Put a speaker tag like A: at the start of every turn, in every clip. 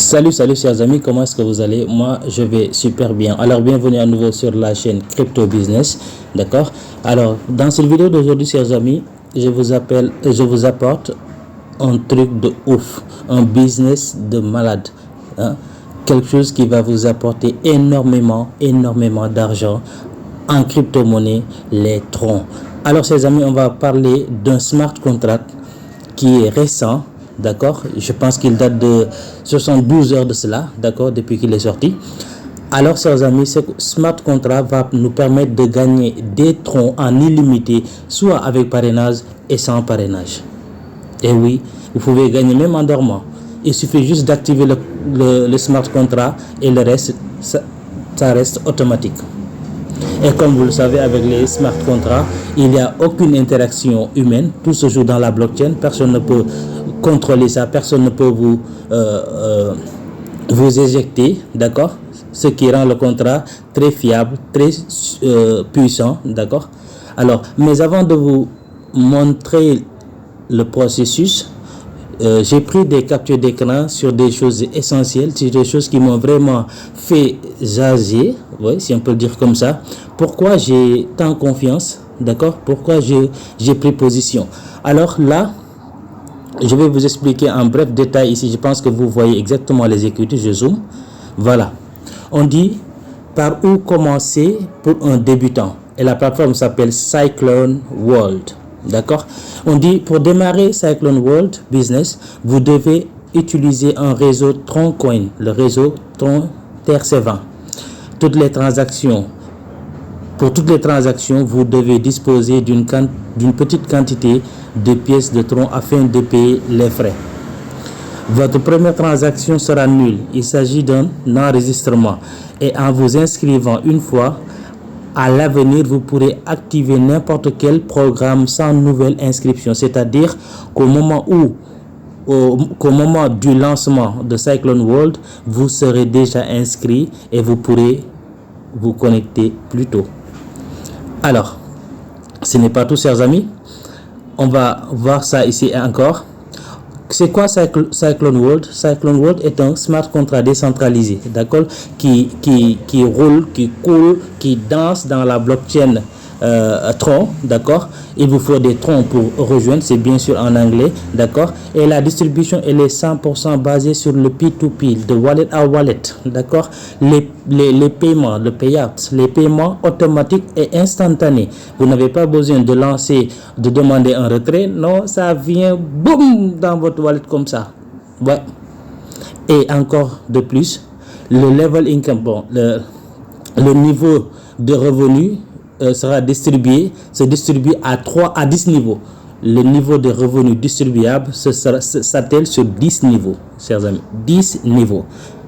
A: Salut chers amis, comment est-ce que vous allez? Moi je vais super bien. Alors bienvenue à nouveau sur la chaîne Crypto Business, d'accord? Alors dans cette vidéo d'aujourd'hui chers amis, je vous apporte un truc de ouf, un business de malade, hein? Quelque chose qui va vous apporter énormément d'argent en crypto-monnaie, les troncs. Alors chers amis, on va parler d'un smart contract qui est récent. D'accord, je pense qu'il date de 72 heures de cela, d'accord, depuis qu'il est sorti. Alors, chers amis, ce smart contract va nous permettre de gagner des troncs en illimité, soit avec parrainage et sans parrainage. Et oui, vous pouvez gagner même en dormant. Il suffit juste d'activer le smart contract et le reste, ça reste automatique. Et comme vous le savez, avec les smart contracts, il n'y a aucune interaction humaine. Tout se joue dans la blockchain. Personne ne peut contrôler ça. Personne ne peut vous éjecter. D'accord? Ce qui rend le contrat très fiable, très puissant. D'accord? Alors, mais avant de vous montrer le processus, j'ai pris des captures d'écran sur des choses essentielles, sur des choses qui m'ont vraiment fait jaser, oui, si on peut le dire comme ça. Pourquoi j'ai tant confiance, d'accord? Pourquoi j'ai pris position? Alors là, je vais vous expliquer en bref détail ici. Je pense que vous voyez exactement les écritures. Je zoome. Voilà. On dit par où commencer pour un débutant. Et la plateforme s'appelle Cyclone World. D'accord? On dit pour démarrer Cyclone World Business, vous devez utiliser un réseau Troncoin, le réseau Tron TRC20. Pour toutes les transactions, vous devez disposer d'une petite quantité de pièces de tronc afin de payer les frais. Votre première transaction sera nulle. Il s'agit d'un enregistrement. Et en vous inscrivant une fois, à l'avenir, vous pourrez activer n'importe quel programme sans nouvelle inscription. C'est-à-dire qu'au moment du lancement de Cyclone World, vous serez déjà inscrit et vous pourrez vous connecter plus tôt. Alors, ce n'est pas tout, chers amis. On va voir ça ici encore. C'est quoi Cyclone World? Cyclone World est un smart contract décentralisé, d'accord, qui roule, qui coule, qui danse dans la blockchain Tron, d'accord. Il vous faut des troncs pour rejoindre, c'est bien sûr en anglais, d'accord. Et la distribution, elle est 100% basée sur le P2P, de wallet à wallet, d'accord. Les paiements, le payout, les paiements automatiques et instantanés. Vous n'avez pas besoin de demander un retrait, non, ça vient, boum, dans votre wallet comme ça. Ouais. Et encore de plus, le level income, bon, le niveau de revenu sera distribué à 10 niveaux. Le niveau de revenu distribuable s'attelle sur 10 niveaux, chers amis. 10 niveaux.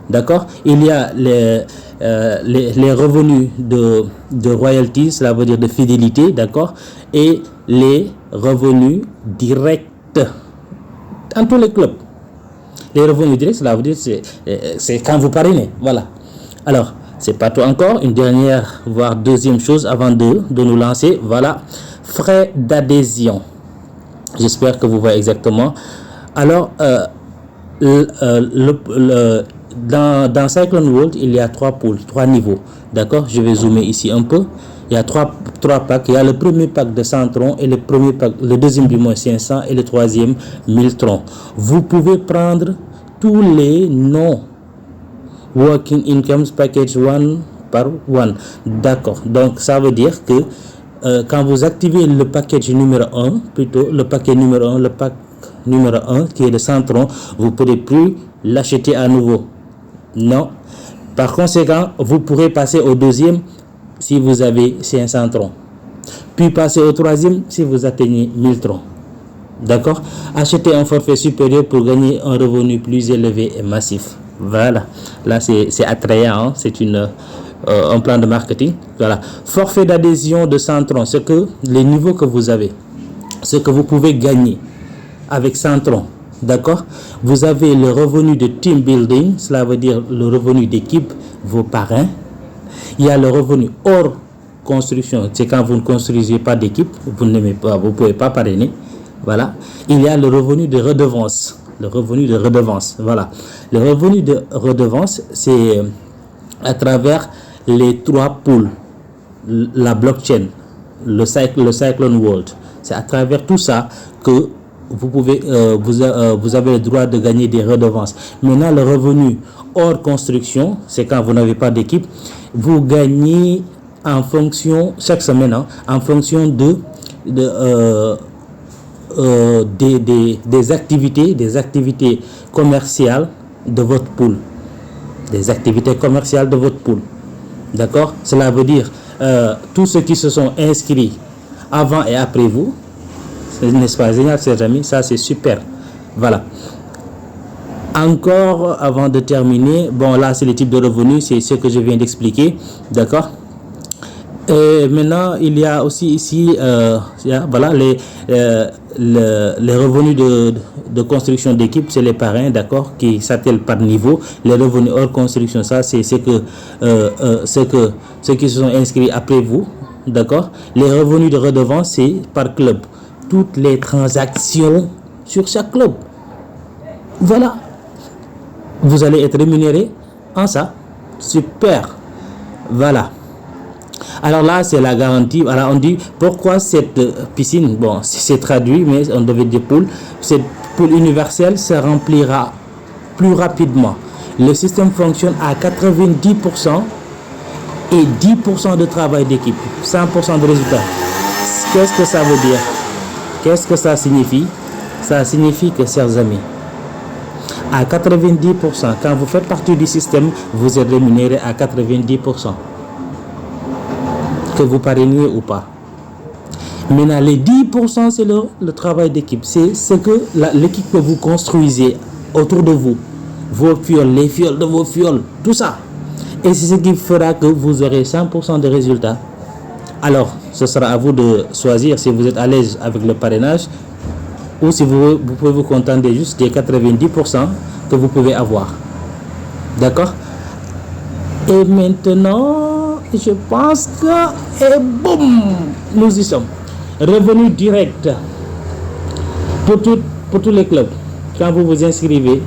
A: D'accord? Il y a les revenus de royalties, cela veut dire de fidélité, d'accord? Et les revenus directs dans tous les clubs. Les revenus directs, cela veut dire c'est quand vous parrainez. Voilà. Alors, c'est pas tout encore. Une dernière, voire deuxième chose avant de nous lancer. Voilà. Frais d'adhésion. J'espère que vous voyez exactement. Alors, dans Cyclone World, il y a 3 pools, 3 niveaux. D'accord? Je vais zoomer ici un peu. Il y a 3 packs. Il y a le premier pack de 100 troncs et le deuxième du moins 500 et le troisième 1000 troncs. Vous pouvez prendre tous les noms Working Incomes Package 1 par 1. D'accord. Donc, ça veut dire que quand vous activez le package numéro 1, plutôt le paquet numéro 1, le pack numéro 1 qui est de 100 troncs, vous ne pourrez plus l'acheter à nouveau. Non. Par conséquent, vous pourrez passer au deuxième si vous avez 500 troncs. Puis passer au troisième si vous atteignez 1000 troncs. D'accord? Achetez un forfait supérieur pour gagner un revenu plus élevé et massif. Voilà, là c'est attrayant, hein? C'est un plan de marketing. Voilà, forfait d'adhésion de 100 troncs, c'est que les niveaux que vous avez, ce que vous pouvez gagner avec 100 troncs. D'accord? Vous avez le revenu de team building, cela veut dire le revenu d'équipe, vos parrains. Il y a le revenu hors construction, c'est quand vous ne construisez pas d'équipe, vous ne pouvez pas parrainer. Voilà. Il y a le revenu de redevance. Le revenu de redevance, voilà. Le revenu de redevance, c'est à travers les 3 pôles, la blockchain, le Cyclone World. C'est à travers tout ça que vous pouvez, vous avez le droit de gagner des redevances. Maintenant, le revenu hors construction, c'est quand vous n'avez pas d'équipe, vous gagnez en fonction, chaque semaine, hein, en fonction des activités commerciales de votre pool. Des activités commerciales de votre pool. D'accord? Cela veut dire tous ceux qui se sont inscrits avant et après vous. N'est-ce pas génial, chers amis? Ça, c'est super. Voilà. Encore, avant de terminer, bon, là, c'est le type de revenus, c'est ce que je viens d'expliquer. D'accord? Et maintenant, il y a aussi ici, voilà, les revenus de construction d'équipe, c'est les parrains, d'accord, qui s'attellent par niveau. Les revenus hors construction, ça, c'est ceux qui se sont inscrits après vous, d'accord. Les revenus de redevance, c'est par club. Toutes les transactions sur chaque club. Voilà. Vous allez être rémunéré en ça. Super. Voilà. Alors là, c'est la garantie. Alors on dit pourquoi cette piscine, bon, c'est traduit, mais on devait dire pool. Cette pool universelle se remplira plus rapidement. Le système fonctionne à 90% et 10% de travail d'équipe, 100% de résultats. Qu'est-ce que ça veut dire? Qu'est-ce que ça signifie? Ça signifie que, chers amis, à 90%, quand vous faites partie du système, vous êtes rémunéré à 90%. Que vous parrainez ou pas. Maintenant, les 10%, c'est le travail d'équipe. C'est ce que l'équipe que vous construisez autour de vous. Vos fioles, les fioles de vos fioles, tout ça. Et c'est ce qui fera que vous aurez 100% de résultats. Alors, ce sera à vous de choisir si vous êtes à l'aise avec le parrainage ou si vous pouvez vous contenter juste des 90% que vous pouvez avoir. D'accord? Et maintenant, je pense que, et boum, nous y sommes. Revenu direct pour tous les clubs. Quand vous vous inscrivez,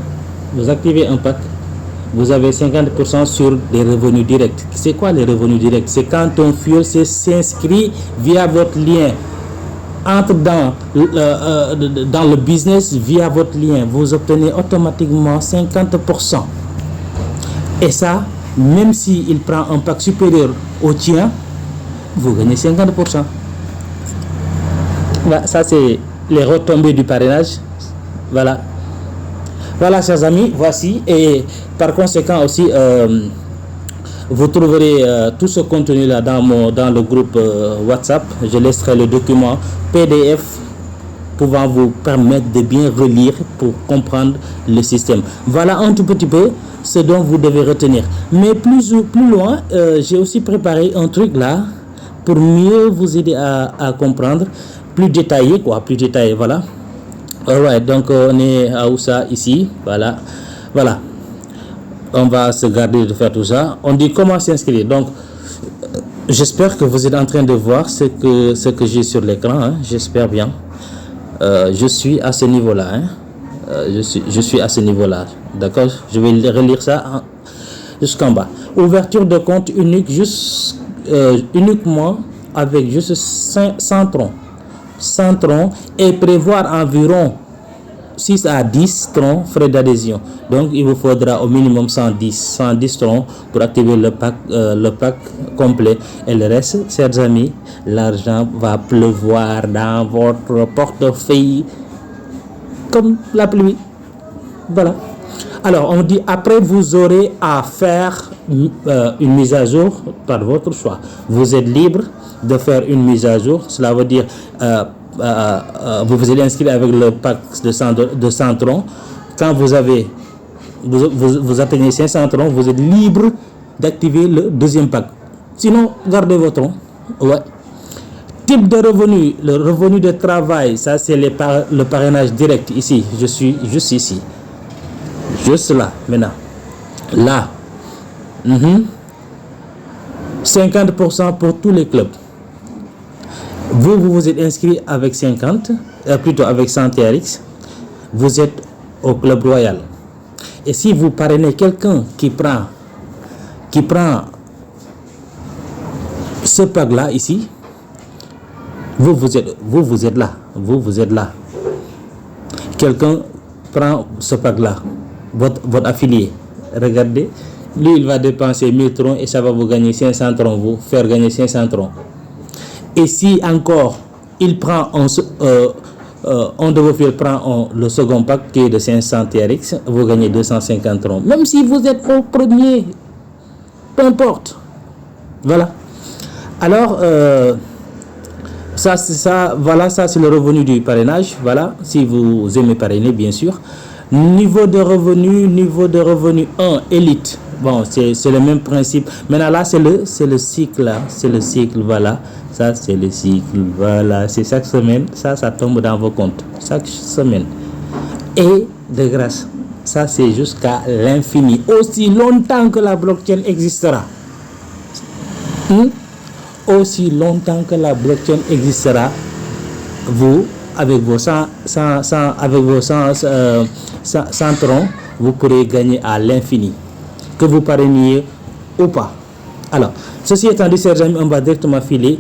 A: vous activez un pack, vous avez 50% sur des revenus directs. C'est quoi les revenus directs? C'est quand ton fuel s'inscrit via votre lien, entre dans le business via votre lien, vous obtenez automatiquement 50%. Et ça, même s'il prend un pack supérieur au tien, vous gagnez 50%. Voilà, ça c'est les retombées du parrainage. Voilà. Voilà, chers amis, voici. Et par conséquent aussi, vous trouverez tout ce contenu-là dans le groupe WhatsApp. Je laisserai le document PDF pouvant vous permettre de bien relire pour comprendre le système. Voilà un tout petit peu ce dont vous devez retenir. Mais plus loin, j'ai aussi préparé un truc là pour mieux vous aider à comprendre, plus détaillé, voilà. Alright, donc on est à Oussa ici, voilà. On va se garder de faire tout ça. On dit comment s'inscrire. Donc, j'espère que vous êtes en train de voir ce que j'ai sur l'écran, hein. J'espère bien. Je suis à ce niveau-là, hein. Je suis à ce niveau-là, d'accord. Je vais relire ça jusqu'en bas. Ouverture de compte unique, uniquement avec juste 100 troncs et prévoir environ 6 à 10 troncs frais d'adhésion. Donc il vous faudra au minimum 110 troncs pour activer le pack complet. Et le reste, chers amis, l'argent va pleuvoir dans votre portefeuille comme la pluie. Voilà. Alors on dit après vous aurez à faire une mise à jour par votre choix. Vous êtes libre de faire une mise à jour. Cela veut dire vous vous allez inscrire avec le pack de 100 troncs. Quand vous atteignez 500 troncs, vous êtes libre d'activer le deuxième pack. Sinon, gardez vos troncs. Ouais. Type de revenu, le revenu de travail, ça c'est le parrainage direct ici. Je suis juste ici. Juste là, maintenant. Là. 50% pour tous les clubs. Vous êtes inscrit avec 50, plutôt avec 100 TRX. Vous êtes au Club Royal. Et si vous parrainez quelqu'un qui prend ce pack-là ici, vous êtes là. Quelqu'un prend ce pack-là, votre affilié. Regardez, lui, il va dépenser 1000 troncs et ça va vous gagner 500 troncs, vous faire gagner 500 troncs. Et si encore, il prend on de vos fils prend le second pack qui est de 500 TRX, vous gagnez 250 troncs. Même si vous êtes au premier, peu importe. Voilà. Alors, ça c'est le revenu du parrainage. Voilà, si vous aimez parrainer, bien sûr. Niveau de revenu 1, élite. Bon, c'est le même principe. Maintenant là, c'est le cycle là, c'est le cycle, voilà. Ça c'est le cycle, voilà. C'est chaque semaine, ça tombe dans vos comptes chaque semaine. Et de grâce, ça c'est jusqu'à l'infini, aussi longtemps que la blockchain existera. Aussi longtemps que la blockchain existera, vous avec vos 100 troncs, vous pourrez gagner à l'infini, que vous parrainiez ou pas. Alors, ceci étant dit, chers amis, on va directement filer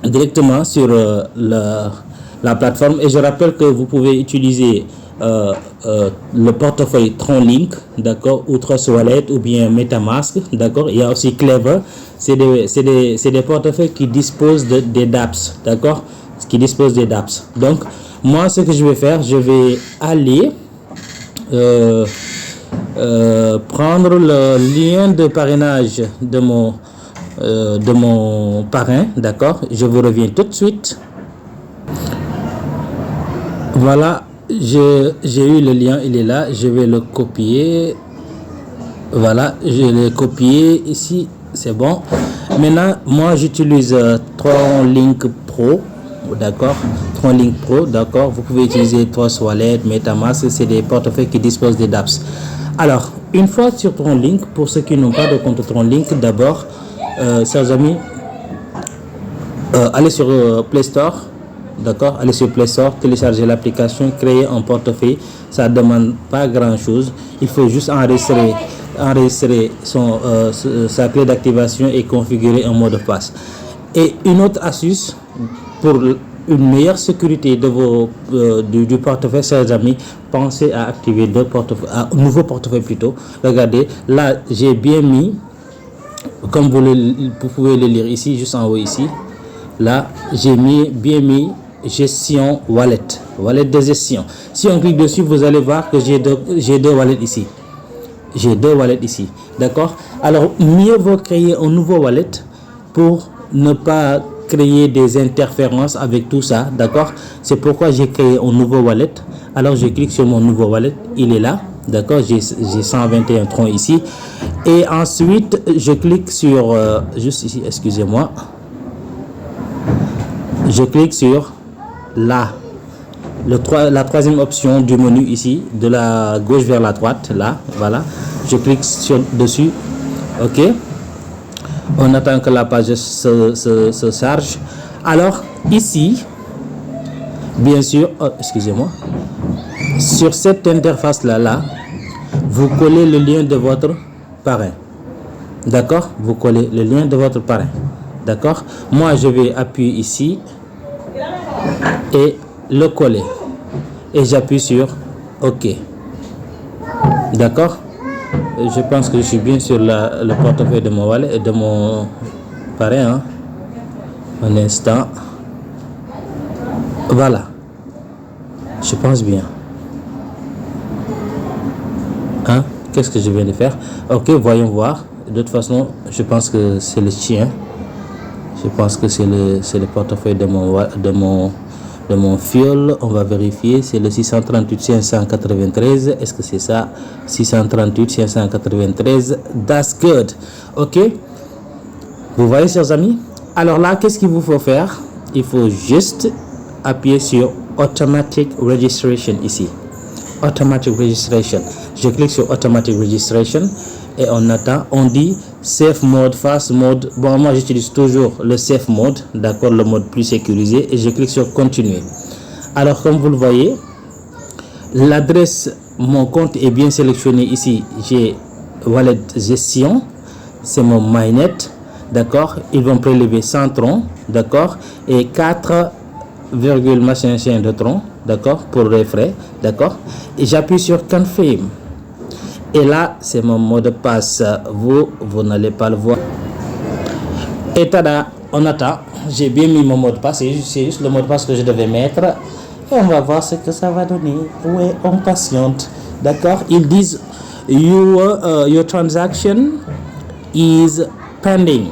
A: directement sur la plateforme. Et je rappelle que vous pouvez utiliser le portefeuille TronLink, d'accord, ou Trust Wallet, ou bien MetaMask, d'accord. Il y a aussi Clever. C'est des portefeuilles qui disposent des dApps, d'accord, qui disposent des dApps. Donc, moi, ce que je vais faire, je vais aller prendre le lien de parrainage de mon parrain, d'accord. Je vous reviens tout de suite. Voilà, j'ai eu le lien, il est là. Je vais le copier. Voilà, je l'ai copié ici, c'est bon. Maintenant, moi j'utilise TronLink Pro, d'accord. TronLink Pro, d'accord. Vous pouvez utiliser Trust Wallet, MetaMask, c'est des portefeuilles qui disposent des dApps. Alors, une fois sur TronLink, pour ceux qui n'ont pas de compte TronLink, d'abord, chers amis, allez sur Play Store, d'accord, allez sur Play Store, télécharger l'application, créer un portefeuille. Ça ne demande pas grand chose, il faut juste enregistrer sa clé d'activation et configurer un mot de passe. Et une autre astuce pour une meilleure sécurité de du portefeuille, chers amis, pensez à activer un nouveau portefeuille plutôt. Regardez, là j'ai bien mis, comme vous pouvez le lire ici, juste en haut ici, là j'ai bien mis gestion wallet de gestion. Si on clique dessus, vous allez voir que j'ai deux wallets ici. J'ai deux wallets ici, d'accord. Alors mieux vaut créer un nouveau wallet pour ne pas créer des interférences avec tout ça, d'accord. C'est pourquoi j'ai créé un nouveau wallet. Alors je clique sur mon nouveau wallet, il est là, d'accord. J'ai 121 troncs ici. Et ensuite je clique sur juste ici, excusez-moi, je clique sur la troisième option du menu ici, de la gauche vers la droite, là, voilà. Je clique dessus, ok. On attend que la page se charge. Alors ici, bien sûr, excusez-moi, sur cette interface là, vous collez le lien de votre parrain, d'accord. Vous collez le lien de votre parrain, d'accord. Moi je vais appuyer ici et le coller et j'appuie sur OK, d'accord. Je pense que je suis bien sur le portefeuille de mon wallet et de mon parrain, hein. Un instant, voilà, je pense bien, hein. Qu'est-ce que je viens de faire? OK, voyons voir. De toute façon, je pense que c'est le chien. Je pense que c'est le portefeuille de mon fiole. On va vérifier. C'est le 638 593. Est-ce que c'est ça? 638 593. That's good. OK. Vous voyez, chers amis? Alors là, qu'est-ce qu'il vous faut faire? Il faut juste appuyer sur Automatic Registration ici. Automatic Registration. Je clique sur Automatic Registration et on attend. On dit Safe Mode, Fast Mode. Bon, moi j'utilise toujours le Safe Mode, d'accord, le mode plus sécurisé, et je clique sur Continuer. Alors comme vous le voyez, L'adresse, mon compte est bien sélectionné ici. J'ai wallet gestion, c'est mon mainnet, d'accord. Ils vont prélever 100 troncs, d'accord, et 4, machin de troncs, d'accord, pour les frais, d'accord. Et j'appuie sur confirm. Et là, c'est mon mot de passe. Vous n'allez pas le voir. Et tada, on attend. J'ai bien mis mon mot de passe. C'est juste le mot de passe que je devais mettre. Et on va voir ce que ça va donner. Ouais, on patiente. D'accord. Ils disent your transaction is pending.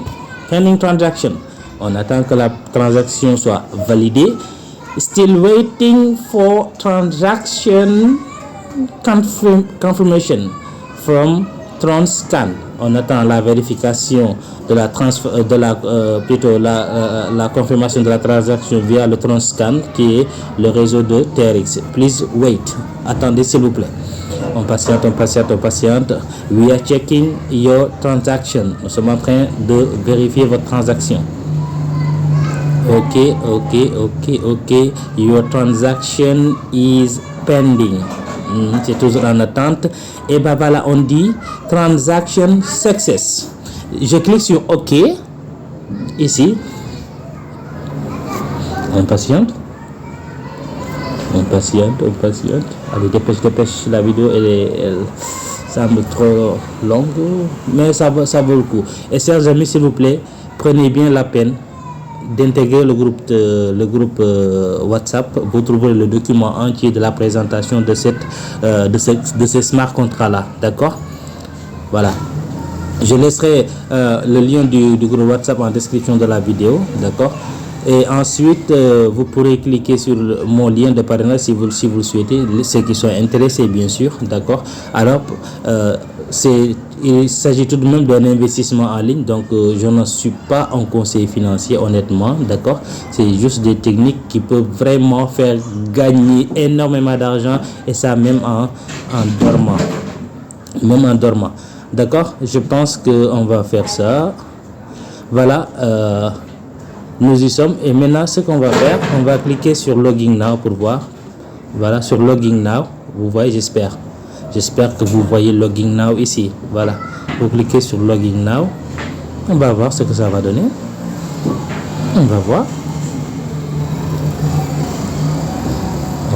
A: Pending transaction. On attend que la transaction soit validée. Still waiting for transaction confirmation from TronScan. On attend la vérification de la la confirmation de la transaction via le TronScan, qui est le réseau de TRX. Please wait. Attendez s'il vous plaît. On patiente. We are checking your transaction. Nous sommes en train de vérifier votre transaction. Ok. Your transaction is pending. C'est toujours en attente. Et ben voilà, on dit transaction success. Je clique sur OK ici. On patiente. Allez, dépêche. La vidéo elle semble trop longue, mais ça vaut le coup. Et chers amis, s'il vous plaît, prenez bien la peine d'intégrer le groupe WhatsApp. Vous trouverez le document entier de la présentation de ces smart contrats là, d'accord. Voilà, je laisserai le lien du groupe WhatsApp en description de la vidéo, d'accord. Et ensuite vous pourrez cliquer sur mon lien de parrainage si vous le souhaitez, ceux qui sont intéressés bien sûr, d'accord. Alors il s'agit tout de même d'un investissement en ligne, donc je ne suis pas un conseiller financier, honnêtement, d'accord. C'est juste des techniques qui peuvent vraiment faire gagner énormément d'argent, et ça même en dormant, d'accord. Je pense que on va faire ça. Voilà, nous y sommes. Et maintenant, ce qu'on va faire, on va cliquer sur Login Now pour voir. Voilà, sur Login Now, vous voyez, j'espère que vous voyez Login Now ici. Voilà, vous cliquez sur Login Now. On va voir ce que ça va donner. On va voir.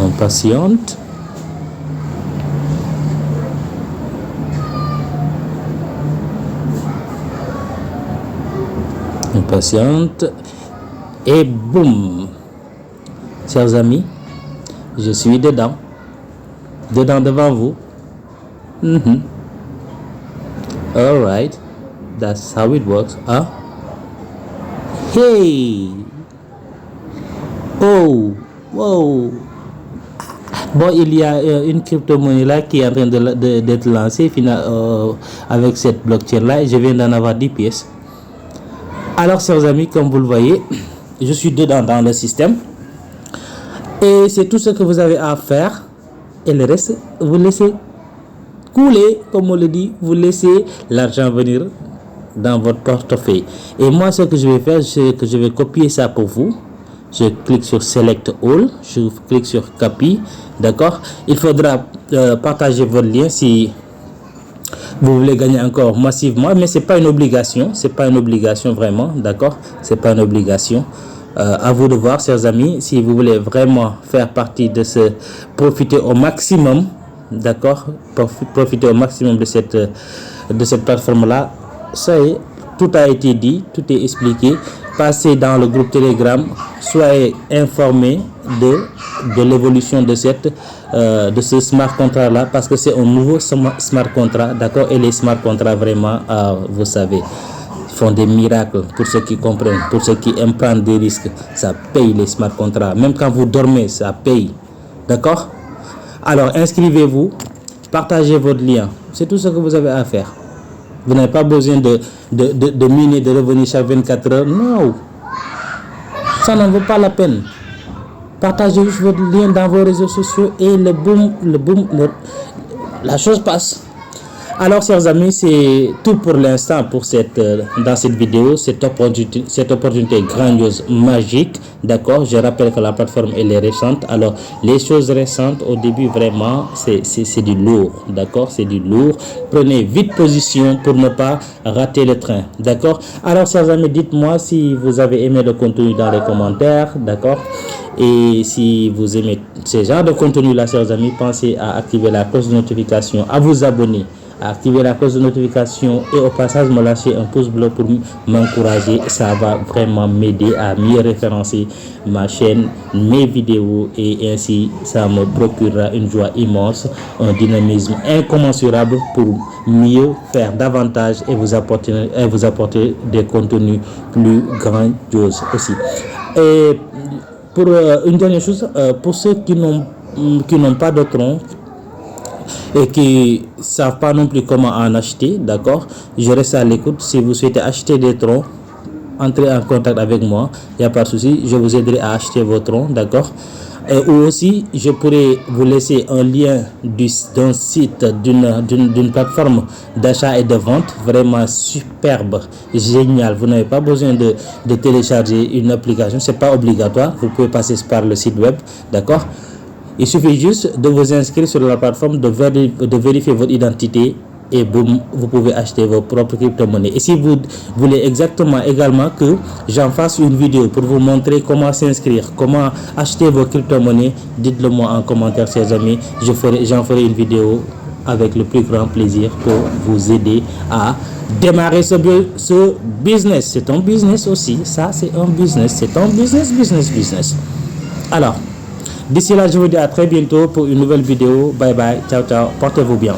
A: On patiente. On patiente. Et boum, chers amis, je suis dedans devant vous. All right, that's how it works. Hey, oh, wow. Bon, il y a une crypto-monnaie là qui est en train d'être lancée avec cette blockchain là, et je viens d'en avoir 10 pièces. Alors, chers amis, comme vous le voyez, je suis dedans dans le système, et c'est tout ce que vous avez à faire. Et le reste, vous laissez couler, comme on le dit, vous laissez l'argent venir dans votre portefeuille. Et moi, ce que je vais faire, c'est que je vais copier ça pour vous. Je clique sur Select All, je clique sur Copy, d'accord. Il faudra partager votre lien si vous voulez gagner encore massivement, mais c'est pas une obligation, vraiment, d'accord. C'est pas une obligation. À vous de voir, chers amis, si vous voulez vraiment faire partie de profiter au maximum, d'accord, profiter au maximum de cette plateforme là. Ça y est, tout a été dit, tout est expliqué. Passez dans le groupe Telegram, soyez informés de l'évolution de ce smart contrat là, parce que c'est un nouveau smart contrat, d'accord. Et les smart contrats, vraiment, vous savez, font des miracles. Pour ceux qui comprennent, pour ceux qui aiment prendre des risques, ça paye. Les smart contrats, même quand vous dormez, ça paye, d'accord. Alors inscrivez-vous, partagez votre lien, c'est tout ce que vous avez à faire. Vous n'avez pas besoin de miner, de revenir chaque 24 heures. Non, ça n'en vaut pas la peine. Partagez juste votre lien dans vos réseaux sociaux et la chose passe. Alors, chers amis, c'est tout pour l'instant pour dans cette vidéo, cette opportunité grandiose, magique. D'accord, je rappelle que la plateforme elle est récente. Alors, les choses récentes au début, vraiment, c'est du lourd. D'accord, c'est du lourd. Prenez vite position pour ne pas rater le train. D'accord. Alors, chers amis, dites-moi si vous avez aimé le contenu dans les commentaires. D'accord. Et si vous aimez ce genre de contenu là, chers amis, pensez à activer la cloche de notification, à vous abonner, à activer la cloche de notification et au passage me lâcher un pouce bleu pour m'encourager. Ça va vraiment m'aider à mieux référencer ma chaîne, mes vidéos, et ainsi ça me procurera une joie immense, un dynamisme incommensurable pour mieux faire davantage et vous apporter des contenus plus grandioses aussi. Et pour une dernière chose, pour ceux qui n'ont pas de tronc et qui ne savent pas non plus comment en acheter, d'accord, je reste à l'écoute. Si vous souhaitez acheter des troncs, entrez en contact avec moi, il n'y a pas de souci, je vous aiderai à acheter vos troncs, d'accord. Ou aussi, je pourrais vous laisser un lien d'un site, d'une plateforme d'achat et de vente vraiment superbe, génial. Vous n'avez pas besoin de télécharger une application, c'est pas obligatoire. Vous pouvez passer par le site web, d'accord. Il suffit juste de vous inscrire sur la plateforme, de vérifier votre identité et boum, vous pouvez acheter vos propres crypto-monnaies. Et si vous voulez également que j'en fasse une vidéo pour vous montrer comment s'inscrire, comment acheter vos crypto-monnaies, dites-le moi en commentaire, chers amis. J'en ferai une vidéo avec le plus grand plaisir pour vous aider à démarrer ce business. C'est un business aussi, ça c'est un business, c'est un business. Alors, d'ici là, je vous dis à très bientôt pour une nouvelle vidéo. Bye bye, ciao, portez-vous bien.